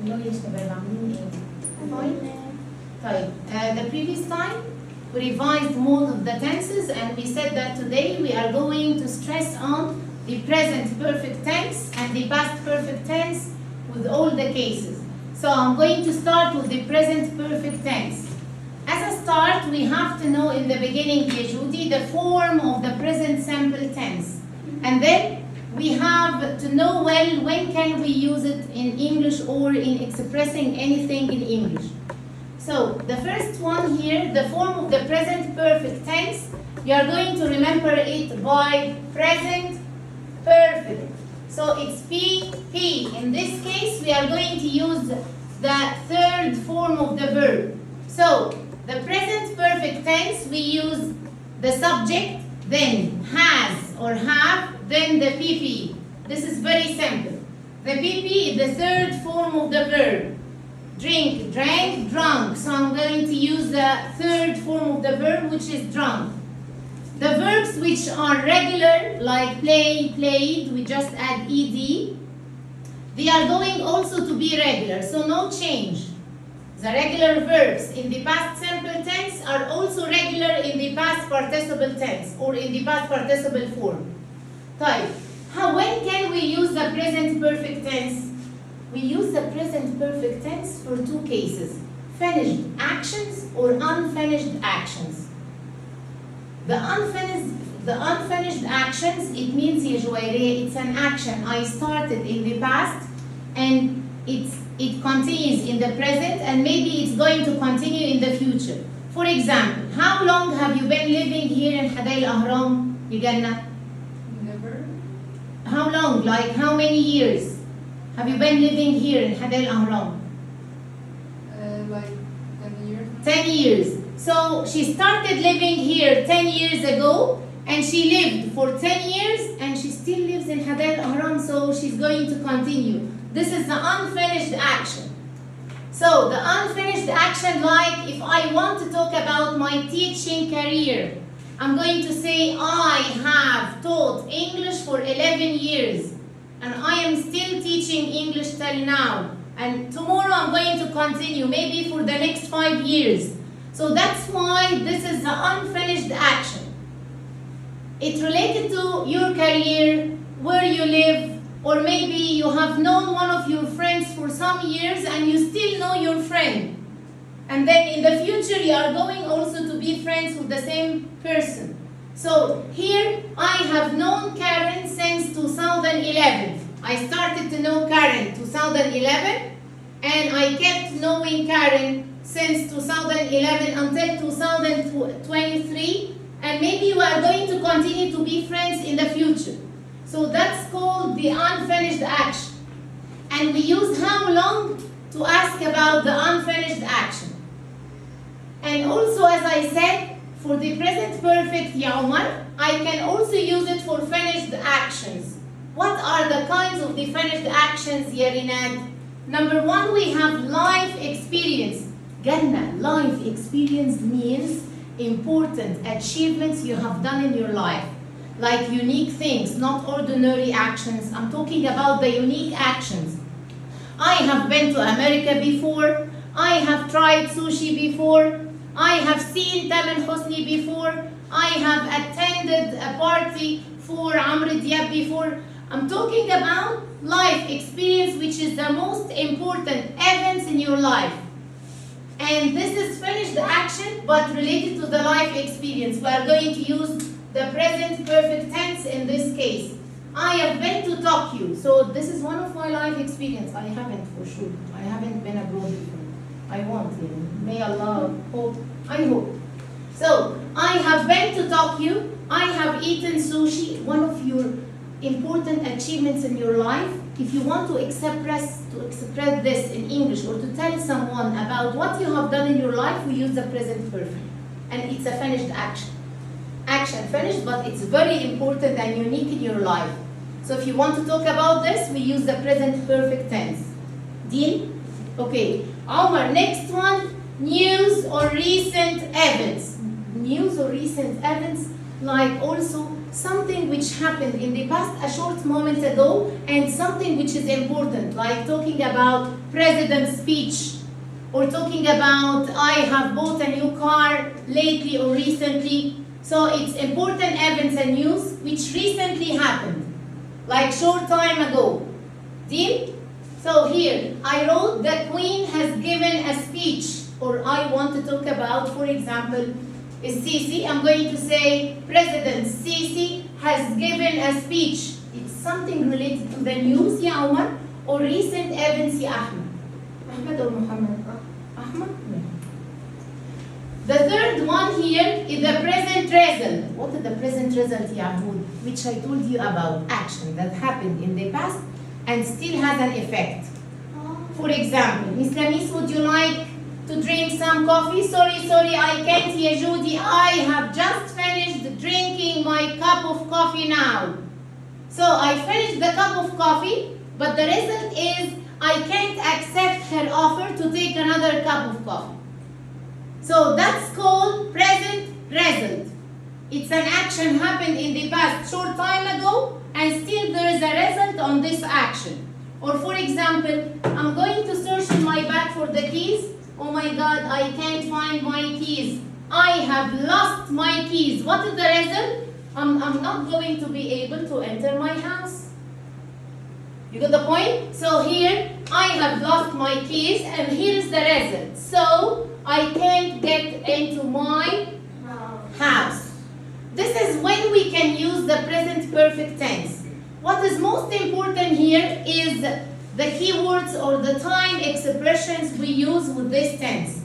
قولوا لي يا شباب عاملين ايه؟ Fine. طيب, the previous time we revised more of the tenses and we said that today we are going to stress on the present perfect tense and the past perfect tense with all the cases. So I'm going to start with the present perfect tense. As a start, we have to know in the beginning, dear Judy, the form of the present simple tense. And then we have to know well when can we use it in English or in expressing anything in English. So the first one here, the form of the present perfect tense, you are going to remember it by present perfect. So it's PP. In this case, we are going to use the third form of the verb. So the present perfect tense, we use the subject, then has or have, then the PP. This is very simple. The PP is the third form of the verb. Drink, drank, drunk. So I'm going to use the third form of the verb, which is drunk. The verbs which are regular, like play, played, we just add ed. They are going also to be regular, so no change. The regular verbs in the past simple tense are also regular in the past participle tense or in the past participle form. طيب, when can we use the present perfect tense? We use the present perfect tense for two cases: finished actions or unfinished actions. The unfinished actions, it means يا جويرية, it's an action I started in the past and it continues in the present and maybe it's going to continue in the future. For example, how long have you been living here in Hadai al-Ahram, Jannah? Never. How long? Like how many years have you been living here in Hadai al-Ahram? Like 10 years. 10 years. So she started living here 10 years ago and she lived for 10 years and she still lives in Hadai al-Ahram, so she's going to continue. This is the unfinished action. So the unfinished action, like if I want to talk about my teaching career, I'm going to say I have taught English for 11 years and I am still teaching English till now. And tomorrow I'm going to continue, maybe for the next 5 years. So that's why this is the unfinished action. It's related to your career, where you live, or maybe you have known one of your friends for some years and you still know your friend. And then in the future you are going also to be friends with the same person. So here I have known Karen since 2011. I started to know Karen 2011 and I kept knowing Karen since 2011 until 2023, and maybe we are going to continue to be friends in the future. So that's called the unfinished action. And we use how long to ask about the unfinished action. And also, as I said, for the present perfect ya Umar, I can also use it for finished actions. What are the kinds of the finished actions, ya Rinad? Number one, we have life experience. Jannah, life experience means important achievements you have done in your life. Like unique things, not ordinary actions. I'm talking about the unique actions. I have been to America before. I have tried sushi before. I have seen Taman Hosni before. I have attended a party for Amr Diab before. I'm talking about life experience, which is the most important events in your life. And this is finished action, but related to the life experience. We are going to use the present perfect tense in this case. I have been to Tokyo, so this is one of my life experience. I haven't for sure. I haven't been abroad before. I want, may Allah hope. I hope. So I have been to Tokyo. I have eaten sushi. One of your important achievements in your life. If you want to express this in English or to tell someone about what you have done in your life, we use the present perfect, and it's a finished action. Action finished, but it's very important and unique in your life. So if you want to talk about this, we use the present perfect tense. Deal? Okay. Omar, next one, news or recent events. News or recent events, like also something which happened in the past a short moment ago and something which is important, like talking about president's speech or talking about I have bought a new car lately or recently. So it's important events and news which recently happened, like short time ago. Deal? So here, I wrote the Queen has given a speech, or I want to talk about, for example, Sisi. I'm going to say President Sisi has given a speech. It's something related to the news, ya Omar, or recent events, ya Ahmed. Ahmed or Muhammad? Ahmed? No. The third one here is the present result. What is the present result, Yahud? Which I told you about, action that happened in the past and still has an effect. For example, Miss Lamis, would you like to drink some coffee? Sorry, I can't hear Judy. I have just finished drinking my cup of coffee now. So I finished the cup of coffee, but the result is I can't accept her offer to take another cup of coffee. So that's called present result. It's an action happened in the past short time ago and still there is a result on this action. Or for example, I'm going to search in my bag for the keys. Oh my God, I can't find my keys. I have lost my keys. What is the result? I'm not going to be able to enter my house. You got the point? So here, I have lost my keys and here is the result. So I can't get into my house. This is when we can use the present perfect tense. What is most important here is the keywords or the time expressions we use with this tense.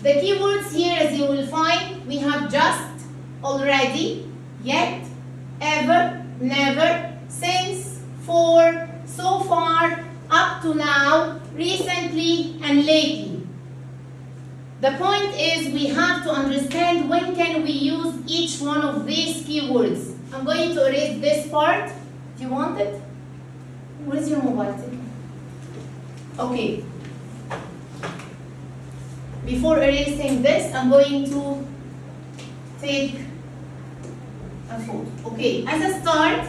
The keywords here, as you will find, we have just, already, yet, ever, never, since, for, so far, up to now, recently, and lately. The point is we have to understand when can we use each one of these keywords. I'm going to erase this part. Do you want it? Where's your mobile? Okay. Before erasing this, I'm going to take a photo. Okay, as a start,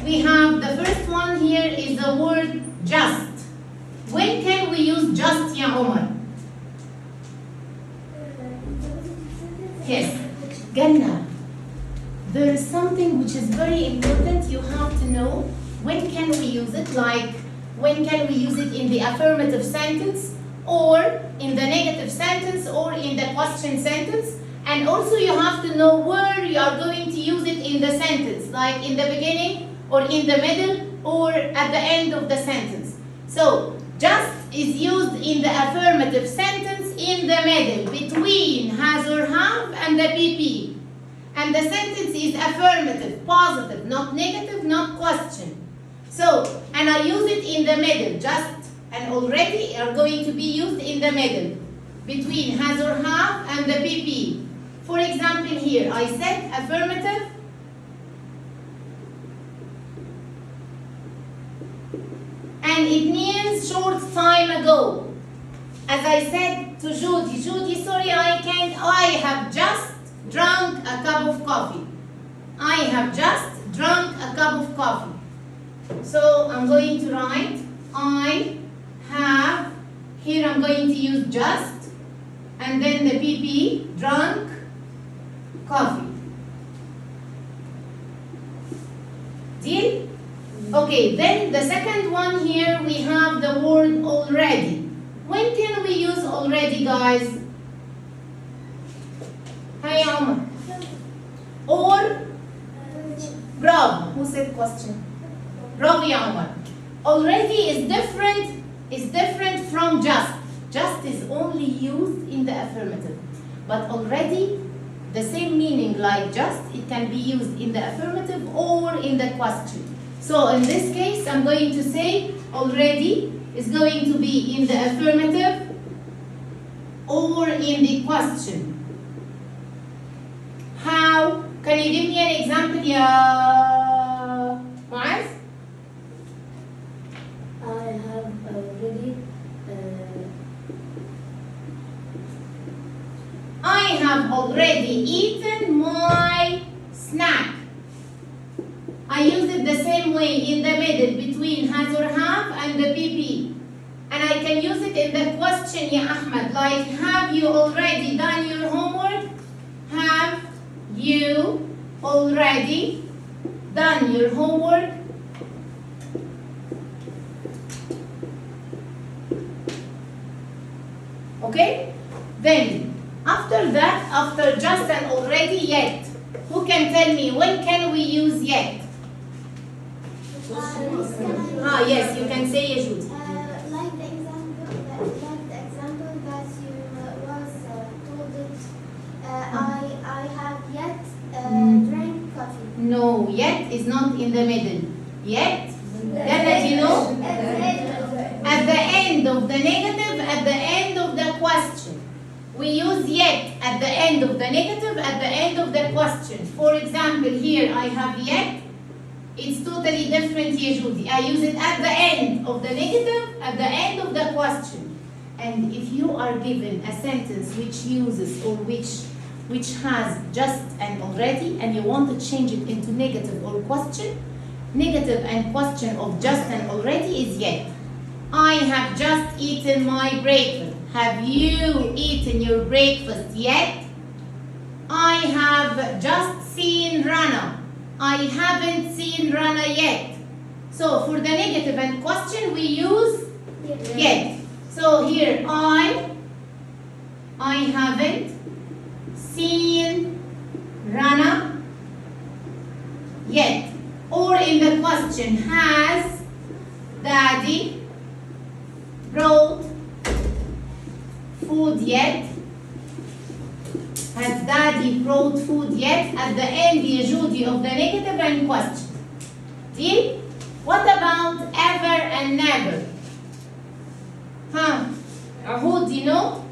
we have the first one here is the word just. When can we use just, Ya Omar? Yes, Ganna. There is something which is very important. You have to know when can we use it, like when can we use it in the affirmative sentence or in the negative sentence or in the question sentence. And also you have to know where you are going to use it in the sentence, like in the beginning or in the middle or at the end of the sentence. So just is used in the affirmative sentence in the middle between has or have and the PP. And the sentence is affirmative, positive, not negative, not question. So, and I use it in the middle, just and already are going to be used in the middle between has or have and the PP. For example here, I said affirmative, and it means short time ago. As I said to Judy, sorry I can't, I have just drunk a cup of coffee. I have just drunk a cup of coffee. So I'm going to write, I have, here I'm going to use just, and then the PP, drunk coffee. Deal? Okay, then the second one here, we have the word already. When can we use already, guys? Hi, Omar. Or, bravo. Who said question? Bravo, ya Omar. Already is different from just. Just is only used in the affirmative. But already, the same meaning like just, it can be used in the affirmative or in the question. So in this case, I'm going to say already is going to be in the affirmative or in the question. How? Can you give me an example, ya Muaz? I have already I have already eaten my snack. way in the middle between has or have and the PP. And I can use it in the question, ya Ahmed, like, have you already done your homework? Have you already done your homework? Okay? Then, after that, after just and already, yet. Who can tell me when can we use yet? Yes, you can say Yajud. Like the example that you was told it. I have yet drank coffee. No, yet is not in the middle. Yet, then you know, at the end of the negative, at the end of the question. We use yet at the end of the negative, at the end of the question. For example, here I have yet. It's totally different, Yajudi. I use it at the end of the negative, at the end of the question. And if you are given a sentence which uses or which has just and already, and you want to change it into negative or question, negative and question of just and already is yet. I have just eaten my breakfast. Have you eaten your breakfast yet? I have just seen Rana. I haven't seen Rana yet. So for the negative and question we use yet. So here I haven't seen Rana yet. Or in the question, has Daddy brought food yet? Has Daddy brought food yet? At the end, the Yajudi of the negative and question. Deal? What about ever and never? Ahud, do you know?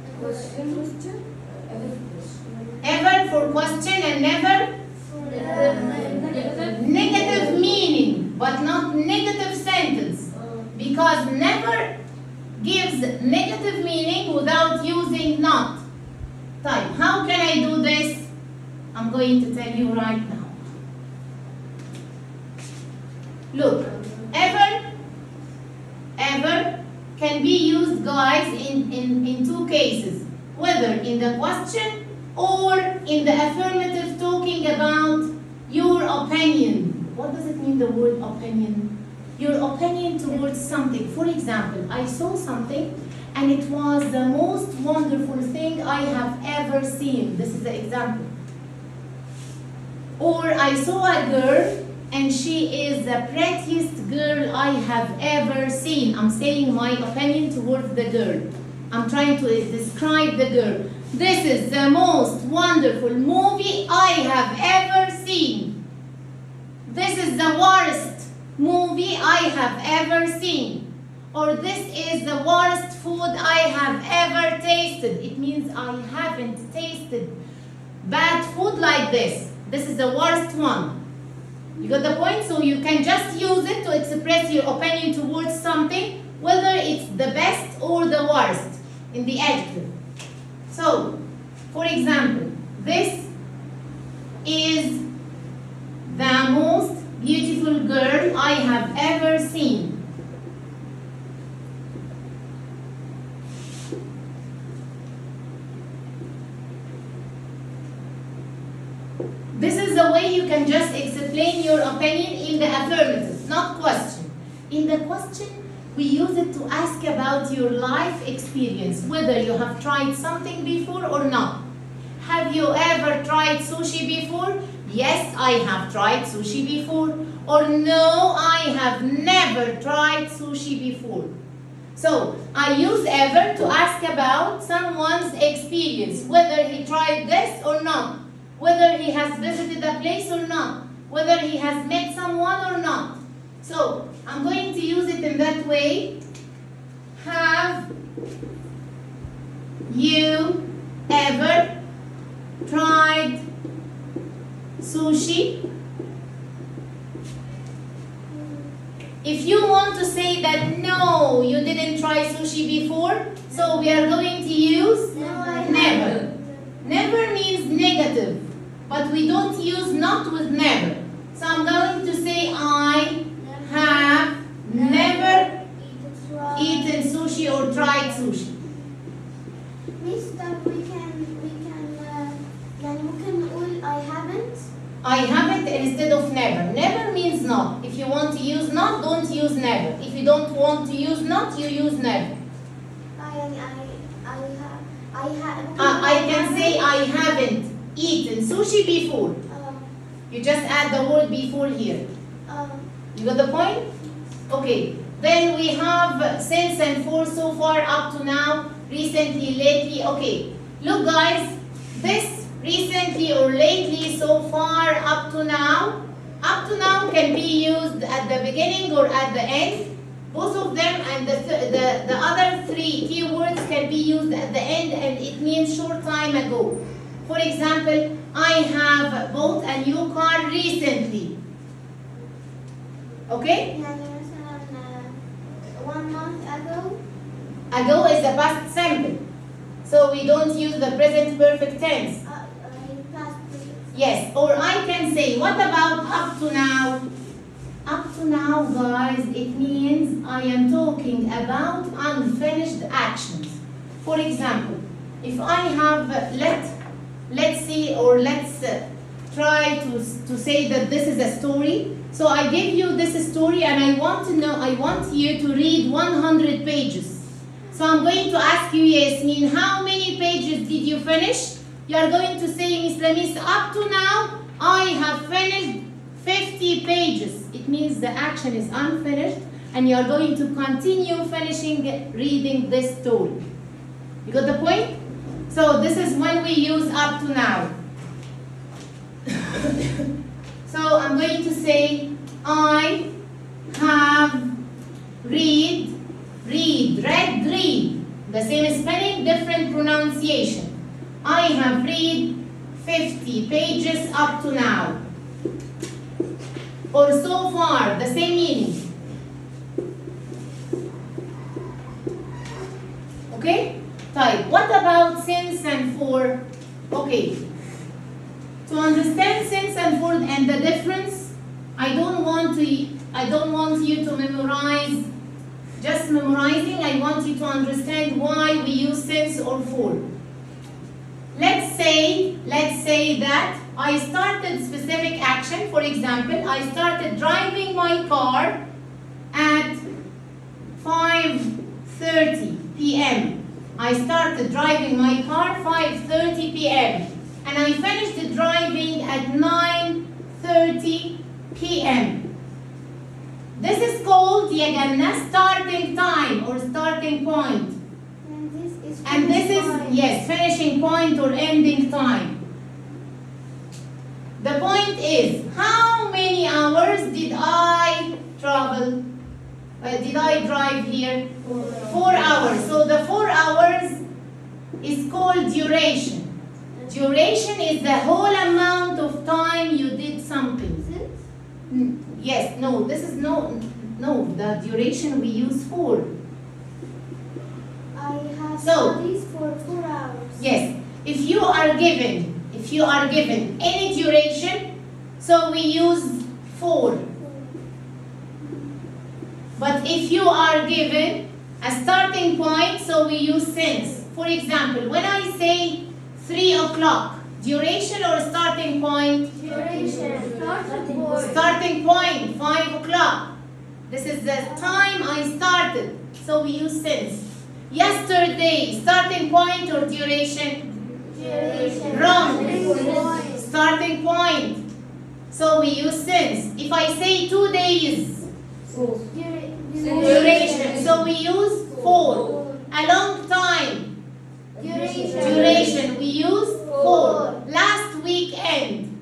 Ever for question and never? Negative meaning, but not negative sentence. Because never gives negative meaning without using not. Type. How can I do this? I'm going to tell you right now. Look, ever can be used, guys, in two cases. Whether in the question or in the affirmative, talking about your opinion. What does it mean, the word opinion? Your opinion towards something. For example, I saw something and it was the most wonderful thing I have ever seen. This is the example. Or I saw a girl and she is the prettiest girl I have ever seen. I'm saying my opinion towards the girl. I'm trying to describe the girl. This is the most wonderful movie I have ever seen. This is the worst movie I have ever seen. Or this is the worst food I have ever tasted. It means I haven't tasted bad food like this. This is the worst one. You got the point? So you can just use it to express your opinion towards something, whether it's the best or the worst in the adjective. So, for example, this is the most beautiful girl I have ever seen. This is the way you can just explain your opinion in the affirmative, not question. In the question, we use it to ask about your life experience, whether you have tried something before or not. Have you ever tried sushi before? Yes, I have tried sushi before. Or no, I have never tried sushi before. So, I use ever to ask about someone's experience, whether he tried this or not, whether he has visited a place or not, whether he has met someone or not. So, I'm going to use it in that way. Have you ever tried sushi? If you want to say that no, you didn't try sushi before, so we are going to use never. Never means negative, but we don't use not with never. So I'm going to say I eaten sushi or tried sushi. Mister, we can يعني ممكن نقول I haven't. I haven't instead of never. Never means not. If you want to use not, don't use never. If you don't want to use not, you use never. I can say I haven't eaten sushi before. You just add the word before here. You got the point? Okay. Then we have since and for so far up to now, recently, lately. Okay. Look guys, this recently or lately, so far, up to now can be used at the beginning or at the end. Both of them, and the other three keywords can be used at the end, and it means short time ago. For example, I have bought a new car recently. Okay? يعني مثلا 1 month ago. Ago is the past simple. So we don't use the present perfect tense. Past perfect. Yes, or I can say, what about up to now? Up to now, guys, it means I am talking about unfinished actions. For example, if I have, let's see, or let's try to say that this is a story. So I give you this story and I want you to read 100 pages. So I'm going to ask you, Yasmin, how many pages did you finish? You are going to say, Miss Lamis, up to now, I have finished 50 pages. It means the action is unfinished and you are going to continue reading this story. You got the point? So this is when we use up to now. So I'm going to say, I have read. The same spelling, different pronunciation. I have read 50 pages up to now. Or so far, the same meaning. Okay? Type. What about since and for? Okay. To understand since and for and the difference, I don't want you to memorize just memorizing. I want you to understand why we use since or for. Let's say that I started specific action. For example, I started driving my car at 5:30 p.m. I started driving my car 5:30 p.m. and I finished driving at 9:30 p.m. This is called Yaganna starting time or starting point. And this is, yes, finishing point or ending time. The point is, how many hours did I travel? Did I drive here? 4 hours. So the 4 hours is called duration. Duration is the whole amount of time you did something. Yes, no, this is no, the duration we use for. I have So, studies for 4 hours. Yes, if you are given any duration, so we use for. But if you are given a starting point, so we use since. For example, when I say 3 o'clock, duration or starting point? Duration. Starting point, 5 o'clock. This is the time I started, so we use since. Yesterday, starting point or duration? Duration. Wrong. Starting point. So we use since. If I say 2 days, duration. So we use for. A long time. Duration. We use for. Last weekend.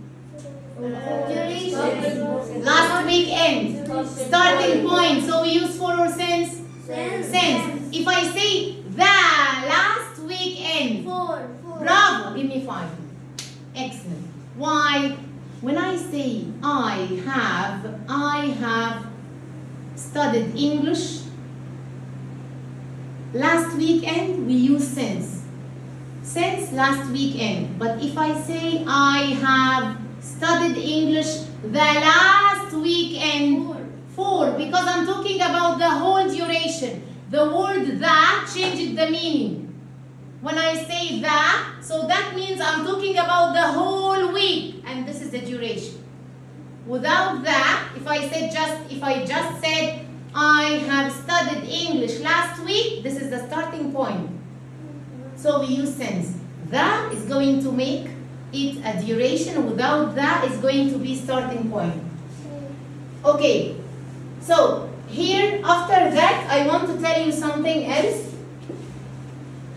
Last weekend. Starting point. So we use for or since? Since. If I say the last weekend. Bravo. Give me 5. Excellent. Why? When I say I have studied English last weekend, we use since. Since last weekend. But if I say I have studied English the last weekend, for, because I'm talking about the whole duration. The word that changed the meaning. When I say that, so that means I'm talking about the whole week, and this is the duration. Without that, if I just said I have studied English last week, this is the starting point. So we use since. That is going to make it a duration. Without that, it's going to be starting point. Okay. So here, after that, I want to tell you something else.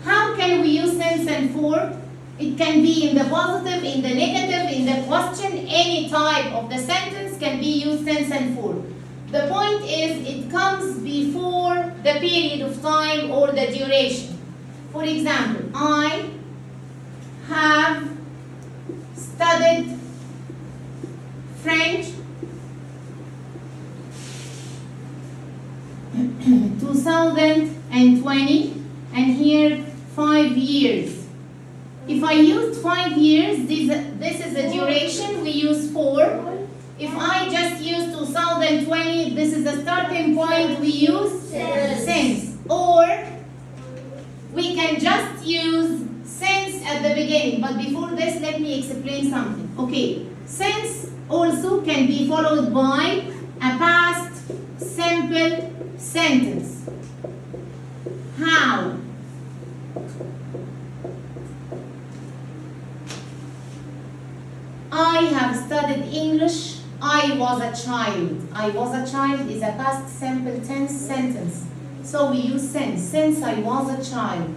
How can we use since and for? It can be in the positive, in the negative, in the question. Any type of the sentence can be used since and for. The point is, it comes before the period of time or the duration. For example, I have studied French 2020, and here 5 years. If I used 5 years, this is the duration, we use for. If I just use 2020, this is the starting point, we use since. Or we can just use since at the beginning. But before this, let me explain something. Okay, since also can be followed by a past simple sentence. How? I have studied English. I was a child. I was a child is a past simple tense sentence. So we use since. Since I was a child.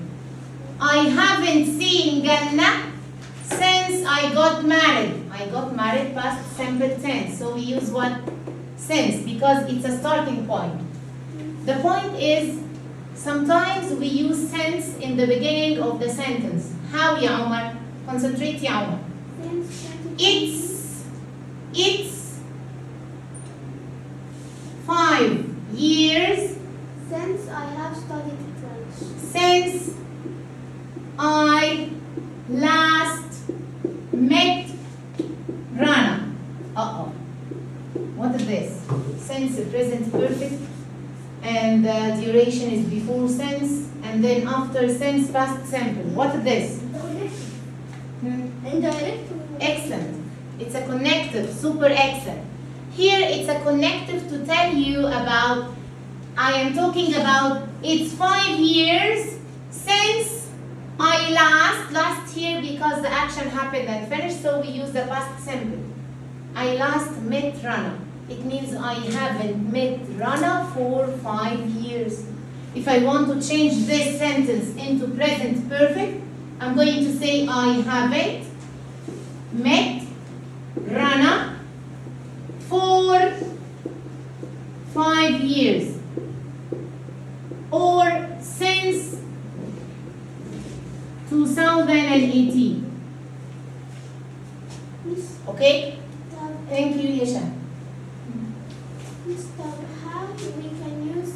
I haven't seen Jannah since I got married. I got married past simple tense. So we use what? Since, because it's a starting point. The point is, sometimes we use since in the beginning of the sentence. How, Ya Umar? Concentrate, Ya Umar. It's 5 years Since I have studied French. since I last met Rana. Uh-oh. What is this? Since present perfect, and the duration is before since, and then after since past simple. What is this? Indirect. Excellent. It's a connective, super excellent. Here it's a connective to tell you about, I am talking about, it's 5 years since I last here because the action happened and finished, so we use the past simple. I last met Rana. It means I haven't met Rana for 5 years. If I want to change this sentence into present perfect, I'm going to say I haven't met Rana for 5 years, or since 2018. Okay? Thank you, Yesha. Mr. How we can use